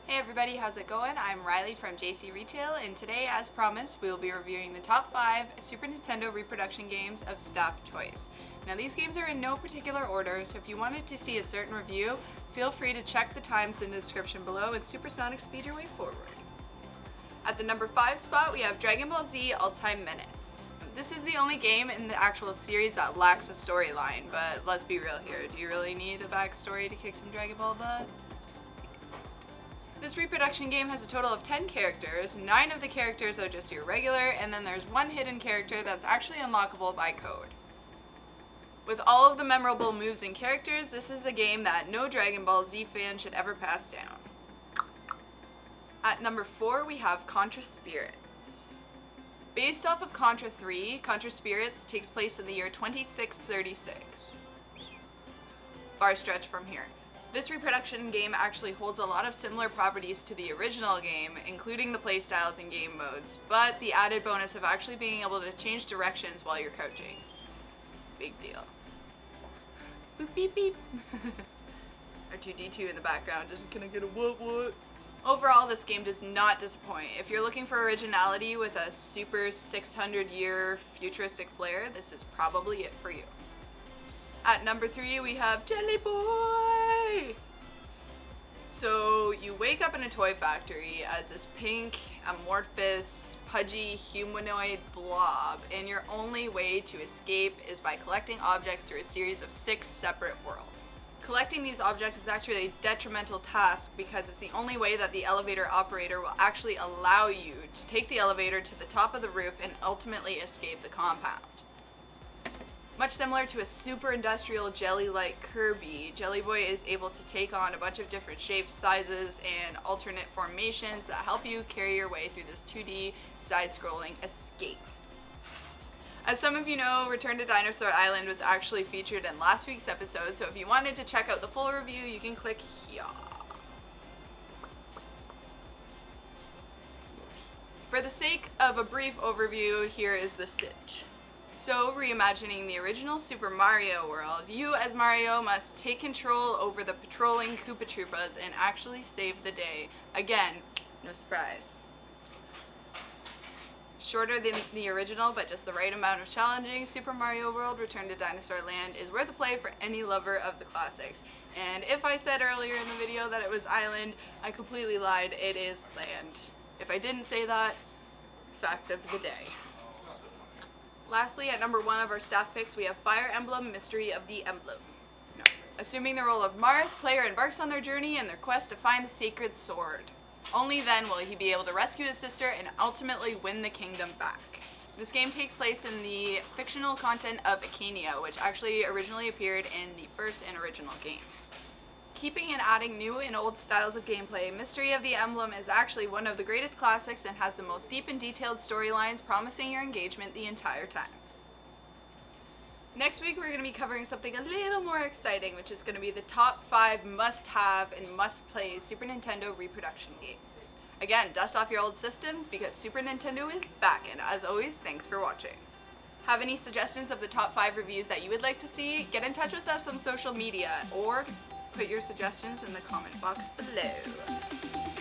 Hey everybody, how's it going? I'm Riley from JC Retail, and today, as promised, we will be reviewing the top 5 Super Nintendo reproduction games of staff choice. Now these games are in no particular order, so if you wanted to see a certain review, feel free to check the times in the description below and supersonic speed your way forward. At the number 5 spot, we have Dragon Ball Z Ultime Menace. This is the only game in the actual series that lacks a storyline, but let's be real here, do you really need a backstory to kick some Dragon Ball butt? This reproduction game has a total of 10 characters. 9 of the characters are just your regular, and then there's one hidden character that's actually unlockable by code. With all of the memorable moves and characters, this is a game that no Dragon Ball Z fan should ever pass down. At number 4, we have Contra Spirits. Based off of Contra 3, Contra Spirits takes place in the year 2636. Far stretch from here. This reproduction game actually holds a lot of similar properties to the original game, including the playstyles and game modes, but the added bonus of actually being able to change directions while you're crouching. Big deal. Boop beep beep. R2-D2 in the background, just gonna get a what? Overall, this game does not disappoint. If you're looking for originality with a super 600-year futuristic flair, this is probably it for you. At number 3, we have Jelly Boy! So, you wake up in a toy factory as this pink, amorphous, pudgy humanoid blob, and your only way to escape is by collecting objects through a series of 6 separate worlds. Collecting these objects is actually a detrimental task because it's the only way that the elevator operator will actually allow you to take the elevator to the top of the roof and ultimately escape the compound. Much similar to a super industrial jelly-like Kirby, Jelly Boy is able to take on a bunch of different shapes, sizes, and alternate formations that help you carry your way through this 2D side-scrolling escape. As some of you know, Return to Dinosaur Island was actually featured in last week's episode, so if you wanted to check out the full review, you can click here. For the sake of a brief overview, here is the sitch. So, reimagining the original Super Mario World, you as Mario must take control over the patrolling Koopa Troopas and actually save the day. Again, no surprise. Shorter than the original, but just the right amount of challenging, Super Mario World Return to Dinosaur Land is worth a play for any lover of the classics. And if I said earlier in the video that it was Island, I completely lied. It is Land. If I didn't say that, fact of the day. Lastly, at number 1 of our staff picks, we have Fire Emblem Mystery of the Emblem. No. Assuming the role of Marth, player embarks on their journey and their quest to find the sacred sword. Only then will he be able to rescue his sister and ultimately win the kingdom back. This game takes place in the fictional content of Acania, which actually originally appeared in the first and original games. Keeping and adding new and old styles of gameplay, Mystery of the Emblem is actually one of the greatest classics and has the most deep and detailed storylines, promising your engagement the entire time. Next week we're going to be covering something a little more exciting, which is going to be the top 5 must-have and must-play Super Nintendo reproduction games. Again, dust off your old systems because Super Nintendo is back, and as always, thanks for watching. Have any suggestions of the top 5 reviews that you would like to see? Get in touch with us on social media, or put your suggestions in the comment box below.